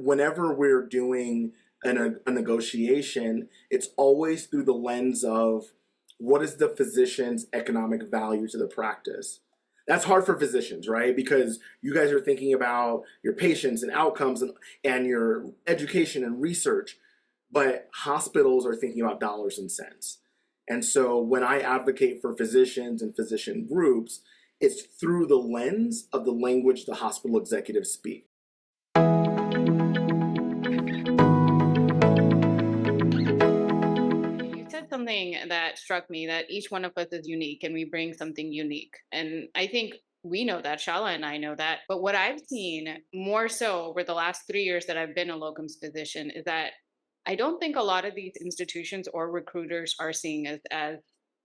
whenever we're doing a negotiation, it's always through the lens of what is the physician's economic value to the practice. That's hard for physicians, right? Because you guys are thinking about your patients and outcomes and your education and research, but hospitals are thinking about dollars and cents. And so when I advocate for physicians and physician groups, it's through the lens of the language the hospital executives speak. You said something that struck me, that each one of us is unique and we bring something unique. And I think we know that, Shala and I know that. But what I've seen more so over the last 3 years that I've been a locums physician is that I don't think a lot of these institutions or recruiters are seeing us as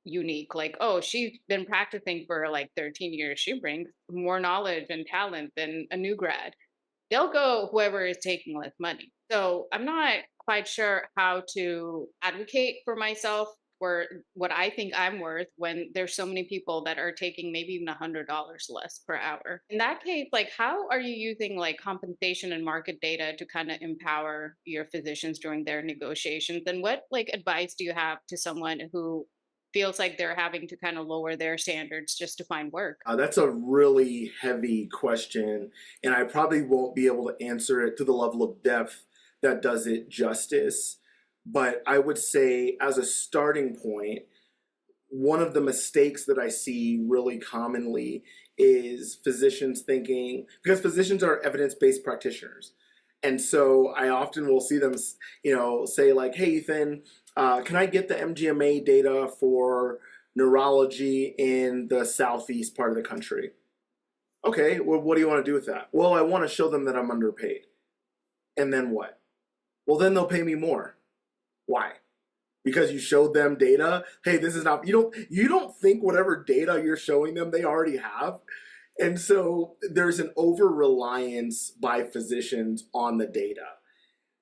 unique. Like, oh, she's been practicing for like 13 years. She brings more knowledge and talent than a new grad. They'll go whoever is taking less money. So I'm not quite sure how to advocate for myself for what I think I'm worth when there's so many people that are taking maybe even $100 less per hour. In that case, like, how are you using like compensation and market data to kind of empower your physicians during their negotiations? And what like advice do you have to someone who feels like they're having to kind of lower their standards just to find work? That's a really heavy question, and I probably won't be able to answer it to the level of depth that does it justice. But I would say, as a starting point, one of the mistakes that I see really commonly is physicians thinking, because physicians are evidence-based practitioners. And so I often will see them, say like, hey, Ethan, can I get the MGMA data for neurology in the southeast part of the country? Okay, well, what do you want to do with that? Well, I want to show them that I'm underpaid. And then what? Well, then they'll pay me more. Why? Because you showed them data. Hey, this is not, you don't think whatever data you're showing them they already have. And so there's an over reliance by physicians on the data.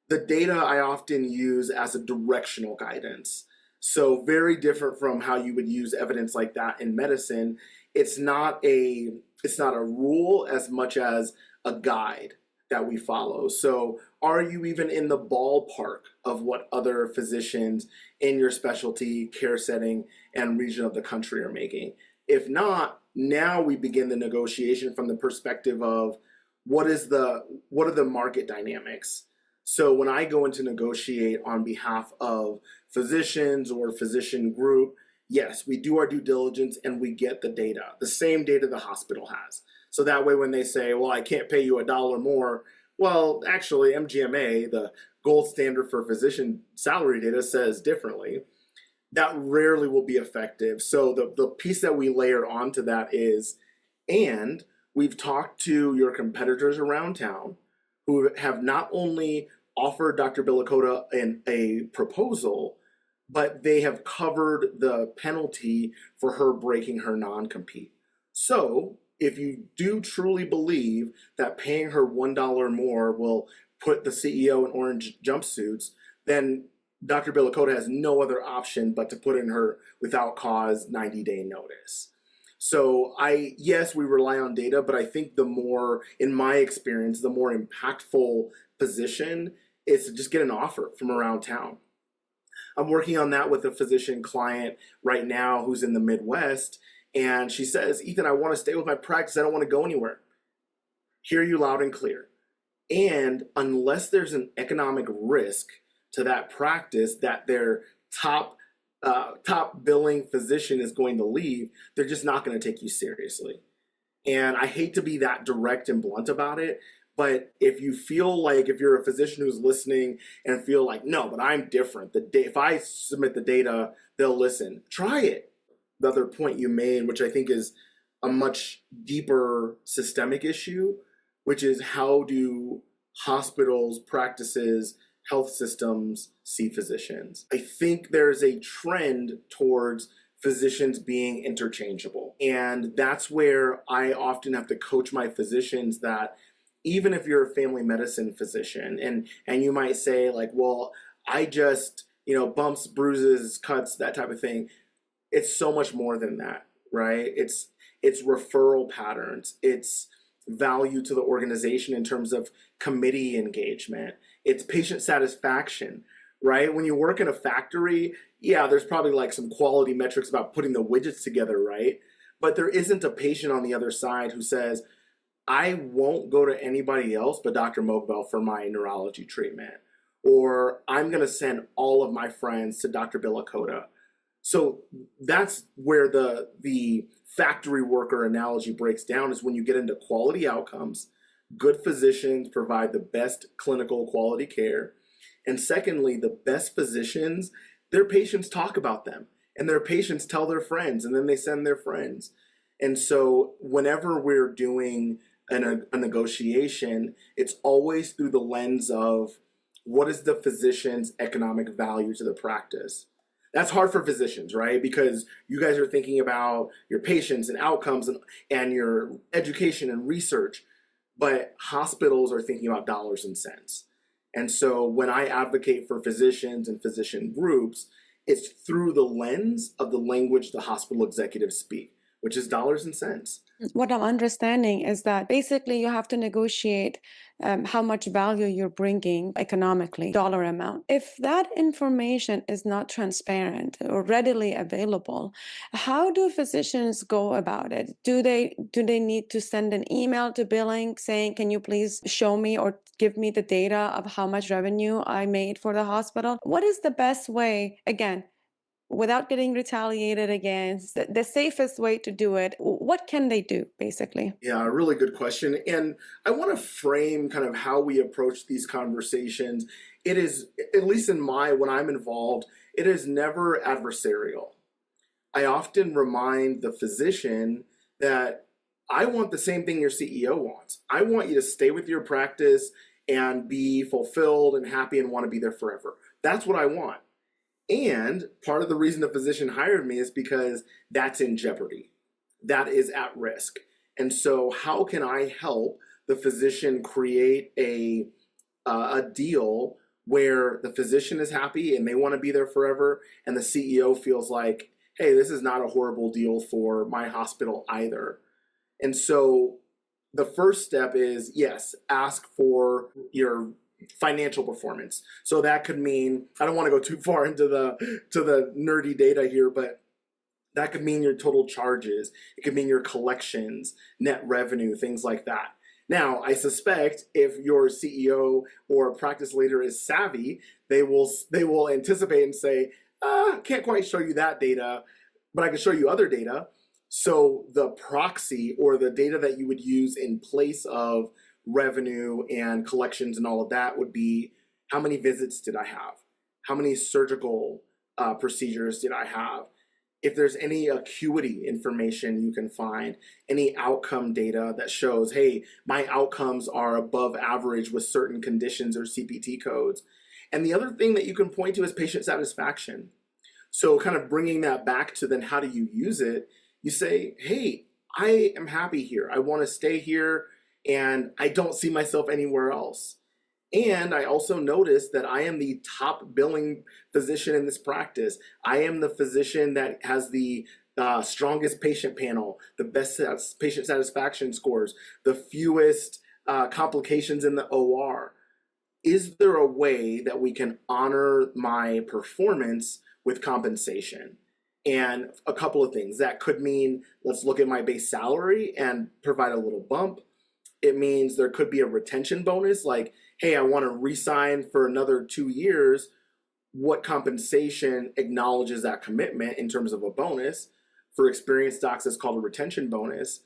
The data I often use as a directional guidance. So very different from how you would use evidence like that in medicine. It's not a rule as much as a guide that we follow. So are you even in the ballpark of what other physicians in your specialty care setting and region of the country are making? If not, now we begin the negotiation from the perspective of what are the market dynamics. So when I go into negotiate on behalf of physicians or physician group, yes, we do our due diligence and we get the data, the same data the hospital has. So that way when they say, well, I can't pay you $1 more, well, actually MGMA, the gold standard for physician salary data, says differently. That rarely will be effective. So the piece that we layer onto that is, and we've talked to your competitors around town who have not only offered Dr. Billikota a proposal, but they have covered the penalty for her breaking her non-compete. So if you do truly believe that paying her $1 more will put the CEO in orange jumpsuits, then Dr. Billikota has no other option but to put in her without cause 90-day notice. So yes, we rely on data, but I think the more, in my experience, the more impactful position is to just get an offer from around town. I'm working on that with a physician client right now who's in the Midwest, and she says, Ethan, I want to stay with my practice. I don't want to go anywhere. Hear you loud and clear. And unless there's an economic risk to that practice that their top billing physician is going to leave, they're just not going to take you seriously. And I hate to be that direct and blunt about it, but if you feel like, if you're a physician who's listening and feel like, no, but I'm different, if I submit the data, they'll listen, try it. The other point you made, which I think is a much deeper systemic issue, which is how do hospitals, practices, health systems see physicians? I think there's a trend towards physicians being interchangeable. And that's where I often have to coach my physicians that even if you're a family medicine physician and you might say like, well, I just, bumps, bruises, cuts, that type of thing. It's so much more than that, right? It's referral patterns. It's value to the organization in terms of committee engagement. It's patient satisfaction, right? When you work in a factory, yeah, there's probably like some quality metrics about putting the widgets together, right? But there isn't a patient on the other side who says, I won't go to anybody else but Dr. Mogbel for my neurology treatment. Or I'm going to send all of my friends to Dr. Bilakota. So that's where the factory worker analogy breaks down, is when you get into quality outcomes. Good physicians provide the best clinical quality care. And secondly, the best physicians, their patients talk about them, and their patients tell their friends, and then they send their friends. And so whenever we're doing a negotiation, it's always through the lens of what is the physician's economic value to the practice. That's hard for physicians, right? Because you guys are thinking about your patients and outcomes and your education and research, but hospitals are thinking about dollars and cents. And so when I advocate for physicians and physician groups, it's through the lens of the language the hospital executives speak, which is dollars and cents. What I'm understanding is that basically you have to negotiate how much value you're bringing economically, dollar amount. If that information is not transparent or readily available, how do physicians go about it? Do they need to send an email to billing saying, can you please show me or give me the data of how much revenue I made for the hospital? What is the best way, again, without getting retaliated against, the safest way to do it? What can they do, basically? Yeah, a really good question. And I want to frame kind of how we approach these conversations. It is, at least when I'm involved, it is never adversarial. I often remind the physician that I want the same thing your CEO wants. I want you to stay with your practice and be fulfilled and happy and want to be there forever. That's what I want. And part of the reason the physician hired me is because that's in jeopardy. That is at risk. And so how can I help the physician create a deal where the physician is happy and they want to be there forever, and the CEO feels like, hey, this is not a horrible deal for my hospital either. And so the first step is, yes, ask for your financial performance. So that could mean, I don't want to go too far into the nerdy data here, but that could mean your total charges. It could mean your collections, net revenue, things like that. Now, I suspect if your CEO or practice leader is savvy, they will anticipate and say, can't quite show you that data, but I can show you other data. So the proxy, or the data that you would use in place of revenue and collections and all of that, would be, how many visits did I have? How many surgical procedures did I have? If there's any acuity information you can find, any outcome data that shows, hey, my outcomes are above average with certain conditions or CPT codes. And the other thing that you can point to is patient satisfaction. So kind of bringing that back to then how do you use it? You say, hey, I am happy here. I want to stay here, and I don't see myself anywhere else. And I also noticed that I am the top billing physician in this practice. I am the physician that has the strongest patient panel, the best patient satisfaction scores, the fewest complications in the OR. Is there a way that we can honor my performance with compensation? And a couple of things. That could mean, let's look at my base salary and provide a little bump. It means there could be a retention bonus, like, hey, I want to re-sign for another 2 years. What compensation acknowledges that commitment in terms of a bonus? For experienced docs, it's called a retention bonus.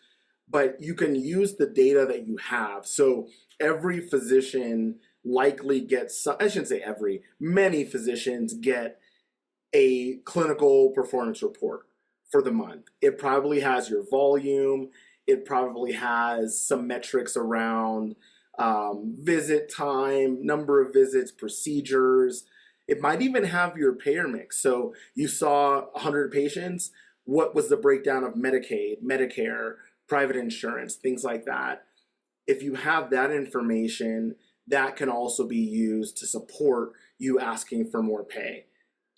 But you can use the data that you have. So every physician likely gets, I shouldn't say every, many physicians get a clinical performance report for the month. It probably has your volume. It probably has some metrics around visit time, number of visits, procedures. It might even have your payer mix. So you saw 100 patients. What was the breakdown of Medicaid, Medicare, private insurance, things like that? If you have that information, that can also be used to support you asking for more pay.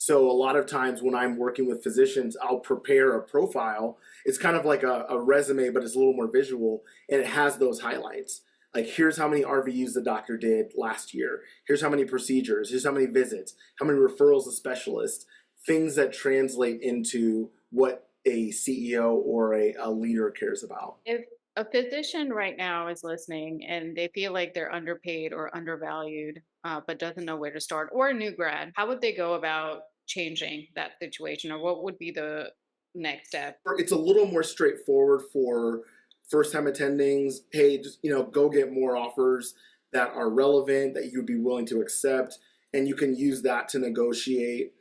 So a lot of times when I'm working with physicians, I'll prepare a profile. It's kind of like a resume, but it's a little more visual, and it has those highlights. Like, here's how many RVUs the doctor did last year. Here's how many procedures. Here's how many visits. How many referrals to specialists. Things that translate into what a CEO or a leader cares about. If a physician right now is listening and they feel like they're underpaid or undervalued, but doesn't know where to start, or a new grad, how would they go about changing that situation, or what would be the next step? It's a little more straightforward for first time attendings. Hey, just, go get more offers that are relevant, that you'd be willing to accept, and you can use that to negotiate.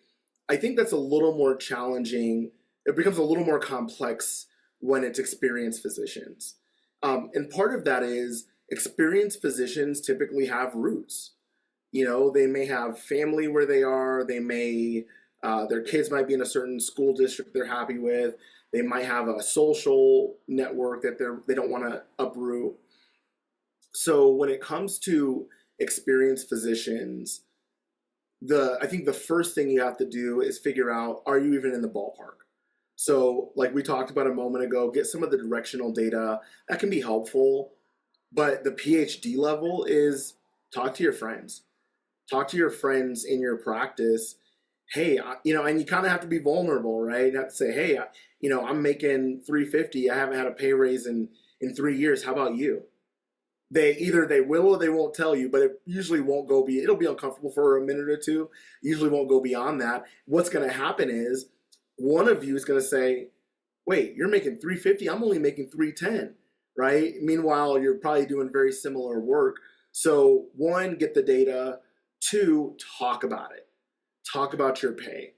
I think that's a little more challenging. It becomes a little more complex when it's experienced physicians. And part of that is experienced physicians typically have roots. They may have family where they are. They may, their kids might be in a certain school district they're happy with. They might have a social network that they don't want to uproot. So when it comes to experienced physicians, I think the first thing you have to do is figure out, are you even in the ballpark? So like we talked about a moment ago, get some of the directional data. That can be helpful. But the PhD level is talk to your friends. Talk to your friends in your practice. Hey, and you kind of have to be vulnerable, right? You have to say, hey, I'm making 350. I haven't had a pay raise in 3 years. How about you? They will or they won't tell you, but it usually won't it'll be uncomfortable for a minute or two. Usually won't go beyond that. What's going to happen is one of you is going to say, wait, you're making 350. I'm only making 310, right? Meanwhile, you're probably doing very similar work. So one, get the data. Two, talk about it. Talk about your pay.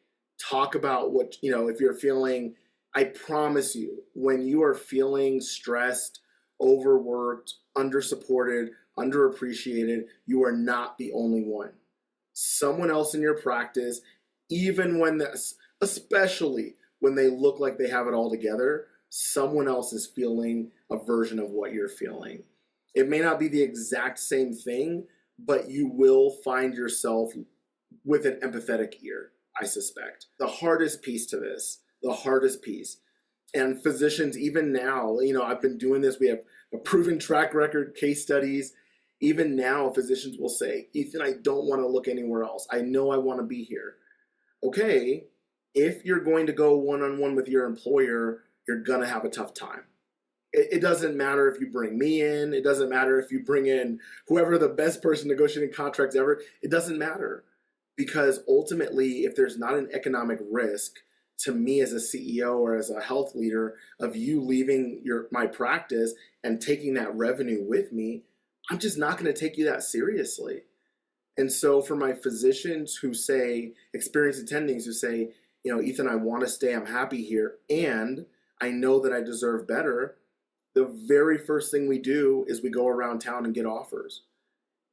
Talk about what, if you're feeling, I promise you, when you are feeling stressed, overworked, undersupported, underappreciated, you are not the only one. Someone else in your practice, especially when they look like they have it all together, someone else is feeling a version of what you're feeling. It may not be the exact same thing, but you will find yourself with an empathetic ear, I suspect. The hardest piece, and physicians, even now, I've been doing this, we have a proven track record, case studies. Even now, physicians will say, Ethan, I don't want to look anywhere else. I know I want to be here. Okay, if you're going to go one-on-one with your employer, you're going to have a tough time. It doesn't matter if you bring me in. It doesn't matter if you bring in whoever the best person negotiating contracts ever. It doesn't matter. Because ultimately, if there's not an economic risk to me as a CEO or as a health leader of you leaving my practice and taking that revenue with me, I'm just not going to take you that seriously. And so for my physicians who say, experienced attendings who say, Ethan, I want to stay, I'm happy here, and I know that I deserve better, the very first thing we do is we go around town and get offers.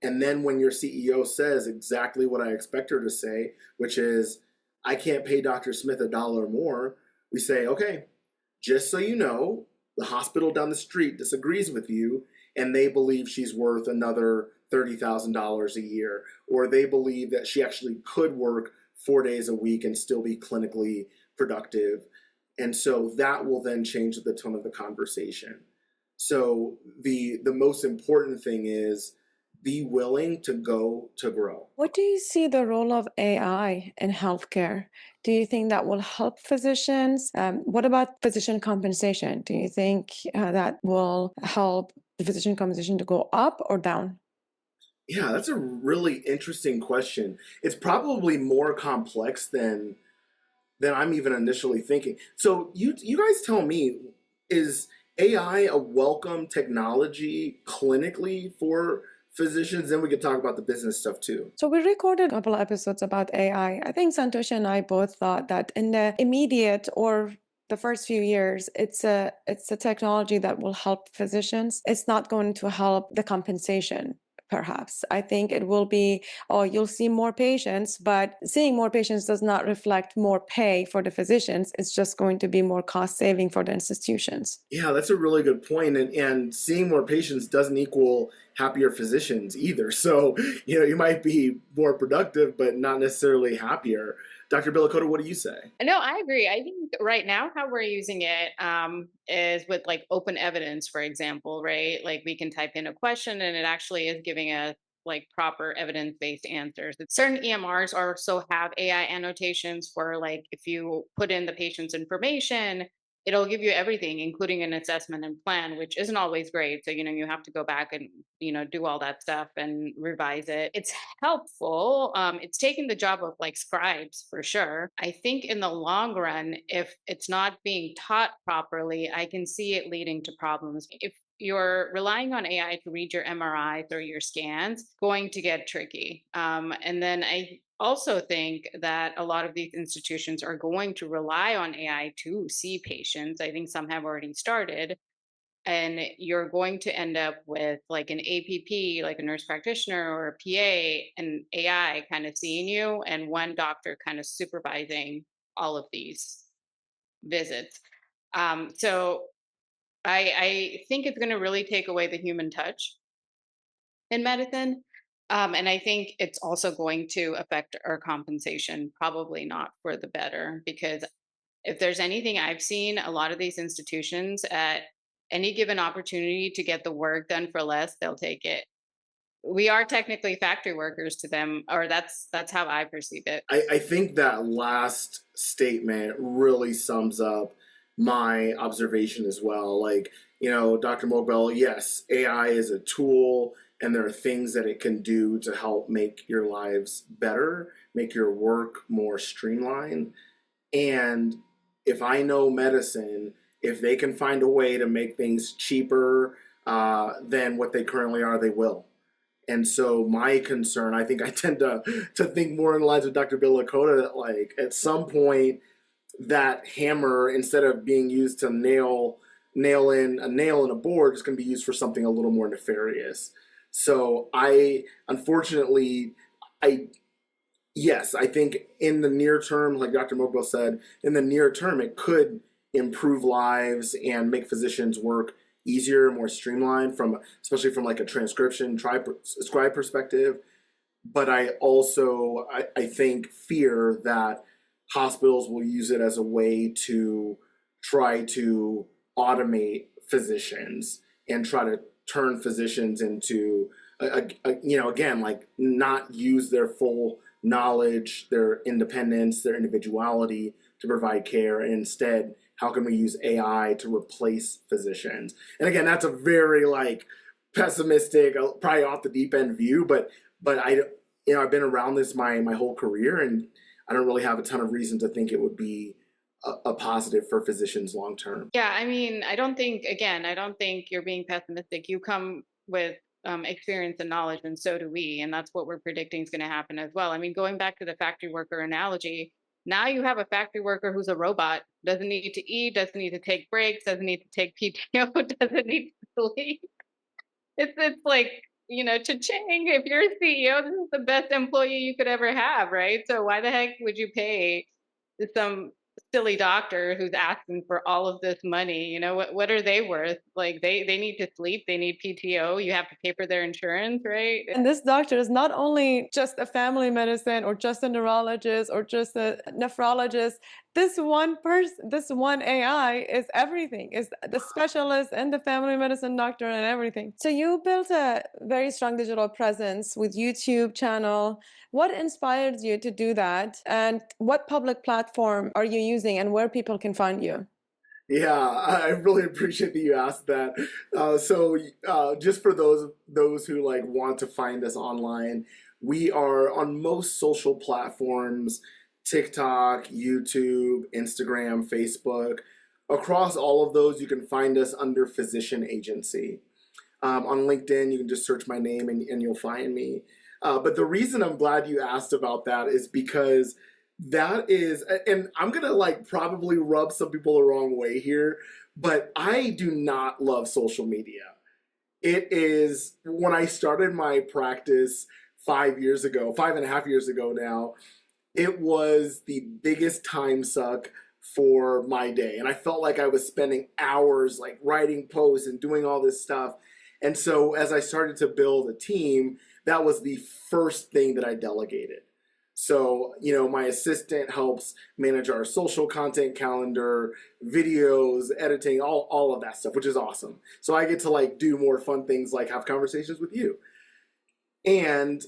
And then when your CEO says exactly what I expect her to say, which is, I can't pay Dr. Smith $1 more, we say, okay, just so you know, the hospital down the street disagrees with you, and they believe she's worth another $30,000 a year, or they believe that she actually could work 4 days a week and still be clinically productive. And so that will then change the tone of the conversation. So the most important thing is be willing to go to grow. What do you see the role of AI in healthcare? Do you think that will help physicians? What about physician compensation? Do you think that will help the physician compensation to go up or down? Yeah, that's a really interesting question. It's probably more complex than I'm even initially thinking. So you guys tell me, is AI a welcome technology clinically for physicians? Then we could talk about the business stuff too. So we recorded a couple of episodes about AI. I think Santosh and I both thought that in the immediate or the first few years, it's a technology that will help physicians. It's not going to help the compensation. Perhaps. I think it will be, you'll see more patients, but seeing more patients does not reflect more pay for the physicians. It's just going to be more cost saving for the institutions. Yeah, that's a really good point. And seeing more patients doesn't equal happier physicians either. So, you might be more productive, but not necessarily happier. Dr. Billikota, what do you say? No, I agree. I think right now how we're using it is with like open evidence, for example, right? Like we can type in a question and it actually is giving us like proper evidence-based answers. Certain EMRs also have AI annotations for like if you put in the patient's information, it'll give you everything, including an assessment and plan, which isn't always great. So, you have to go back and, do all that stuff and revise it. It's helpful. It's taking the job of like scribes for sure. I think in the long run, if it's not being taught properly, I can see it leading to problems. If you're relying on AI to read your MRIs or your scans, going to get tricky. And then I also think that a lot of these institutions are going to rely on AI to see patients. I think some have already started. And you're going to end up with like an APP, like a nurse practitioner or a PA, and AI kind of seeing you, and one doctor kind of supervising all of these visits. So I think it's going to really take away the human touch in medicine. And I think it's also going to affect our compensation, probably not for the better, because if there's anything I've seen, a lot of these institutions at any given opportunity to get the work done for less, they'll take it. We are technically factory workers to them, or that's how I perceive it. I think that last statement really sums up my observation as well. Like, Dr. Mobile, yes, AI is a tool and there are things that it can do to help make your lives better, make your work more streamlined. And if I know medicine, if they can find a way to make things cheaper than what they currently are, they will. And so my concern, I think I tend to think more in the lines of Dr. Bill Lakota that like at some point that hammer, instead of being used to nail in a nail in a board, is going to be used for something a little more nefarious. So unfortunately, yes, I think in the near term, like Dr. Mokbel said, in the near term, it could improve lives and make physicians work easier, more streamlined especially from like a transcription, scribe perspective. But I also, I think, fear that hospitals will use it as a way to try to automate physicians and try to turn physicians into, again, like not use their full knowledge, their independence, their individuality to provide care, and instead, how can we use AI to replace physicians? And again, that's a very like pessimistic, probably off the deep end view, but I've been around this my whole career, and I don't really have a ton of reason to think it would be a positive for physicians long term. Yeah, I mean, I don't think you're being pessimistic. You come with experience and knowledge, and so do we. And that's what we're predicting is going to happen as well. I mean, going back to the factory worker analogy, now you have a factory worker who's a robot, doesn't need to eat, doesn't need to take breaks, doesn't need to take PTO, doesn't need to sleep. It's like, cha-ching, if you're a CEO, this is the best employee you could ever have, right? So why the heck would you pay some silly doctor who's asking for all of this money? What are they worth? Like they need to sleep, they need PTO, you have to pay for their insurance, right? And this doctor is not only just a family medicine or just a neurologist or just a nephrologist. This one person, this one AI is everything, is the specialist and the family medicine doctor and everything. So you built a very strong digital presence with YouTube channel. What inspired you to do that? And what public platform are you using and where people can find you? Yeah, I really appreciate that you asked that. Just for those who like want to find us online, we are on most social platforms: TikTok, YouTube, Instagram, Facebook. Across all of those, you can find us under Physician Agency. On LinkedIn, you can just search my name and you'll find me. But the reason I'm glad you asked about that is because that is, and I'm gonna like probably rub some people the wrong way here, but I do not love social media. It is, when I started my practice 5 years ago, 5.5 years ago now, it was the biggest time suck for my day. And I felt like I was spending hours like writing posts and doing all this stuff. And so as I started to build a team, that was the first thing that I delegated. So, my assistant helps manage our social content calendar, videos, editing, all of that stuff, which is awesome. So I get to like do more fun things like have conversations with you. And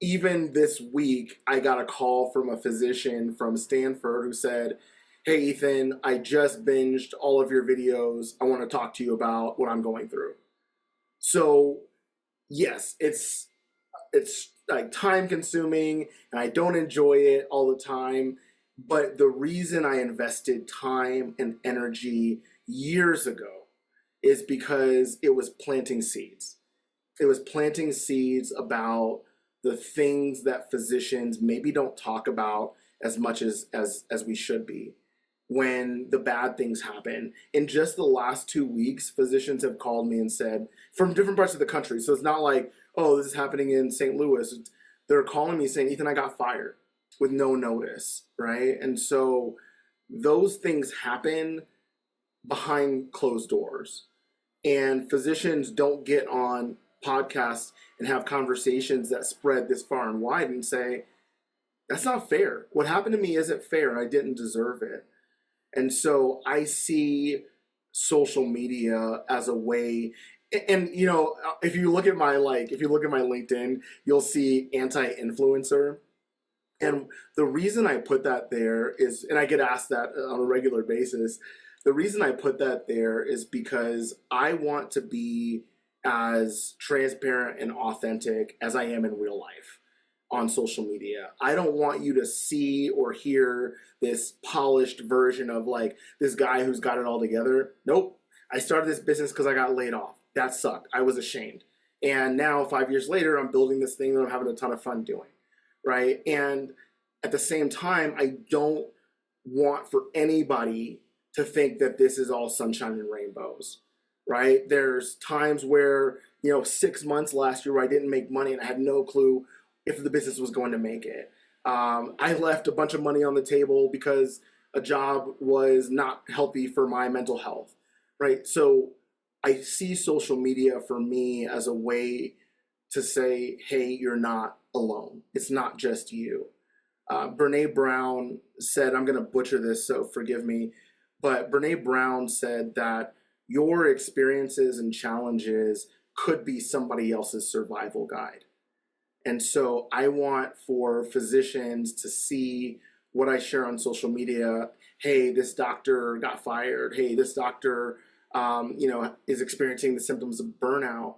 even this week, I got a call from a physician from Stanford who said, "Hey, Ethan, I just binged all of your videos. I want to talk to you about what I'm going through." So, yes, it's like time consuming and I don't enjoy it all the time. But the reason I invested time and energy years ago is because it was planting seeds. It was planting seeds about the things that physicians maybe don't talk about as much as we should be when the bad things happen. In just the last 2 weeks, physicians have called me and said, from different parts of the country. So it's not like, oh, this is happening in St. Louis. They're calling me saying, Ethan, I got fired with no notice, right? And so those things happen behind closed doors. And physicians don't get on podcasts and have conversations that spread this far and wide and say, that's not fair. What happened to me isn't fair and I didn't deserve it. And so I see social media as a way, and if you look at my LinkedIn, you'll see anti-influencer. And the reason I put that there is, and I get asked that on a regular basis, the reason I put that there is because I want to be as transparent and authentic as I am in real life on social media. I don't want you to see or hear this polished version of like this guy who's got it all together. Nope. I started this business because I got laid off. That sucked. I was ashamed. And now 5 years later, I'm building this thing that I'm having a ton of fun doing. Right. And at the same time, I don't want for anybody to think that this is all sunshine and rainbows. Right. There's times where, 6 months last year where I didn't make money and I had no clue if the business was going to make it. I left a bunch of money on the table because a job was not healthy for my mental health, right? So I see social media for me as a way to say, hey, you're not alone. It's not just you. Brene Brown said, I'm going to butcher this, so forgive me, but Brene Brown said that your experiences and challenges could be somebody else's survival guide. And so I want for physicians to see what I share on social media. Hey, this doctor got fired. Hey, this doctor, is experiencing the symptoms of burnout,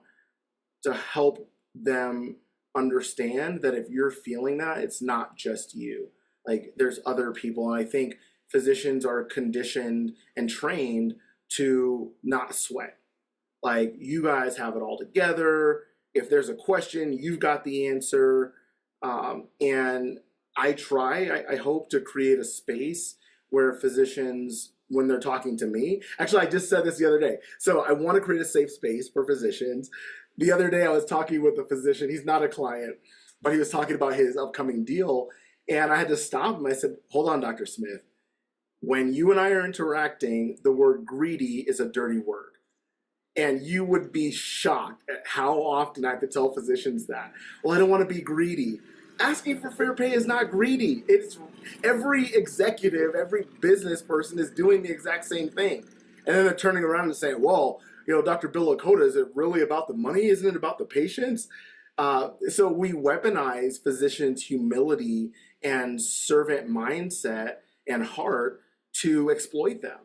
to help them understand that if you're feeling that, it's not just you. Like there's other people. And I think physicians are conditioned and trained to not sweat. Like you guys have it all together. If there's a question, you've got the answer. And I hope to create a space where physicians, when they're talking to me, actually, I just said this the other day. So I want to create a safe space for physicians. The other day I was talking with a physician. He's not a client, but he was talking about his upcoming deal. And I had to stop him. I said, hold on, Dr. Smith. When you and I are interacting, the word greedy is a dirty word. And you would be shocked at how often I have to tell physicians that. Well, I don't want to be greedy. Asking for fair pay is not greedy. It's every executive, every business person is doing the exact same thing. And then they're turning around and saying, well, Dr. Bill Lakota, is it really about the money? Isn't it about the patients? So we weaponize physicians' humility and servant mindset and heart to exploit them.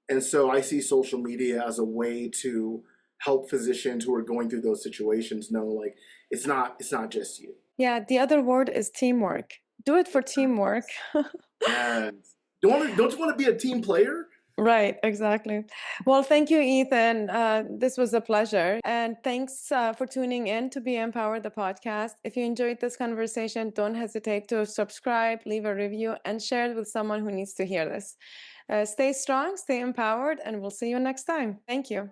And so I see social media as a way to help physicians who are going through those situations know, like, it's not just you. Yeah, the other word is teamwork. Do it for teamwork. Yes. Don't you want to be a team player? Right, exactly. Well, thank you, Ethan. This was a pleasure. And thanks for tuning in to Be Empowered, the podcast. If you enjoyed this conversation, don't hesitate to subscribe, leave a review, and share it with someone who needs to hear this. Stay strong, stay empowered, and we'll see you next time. Thank you.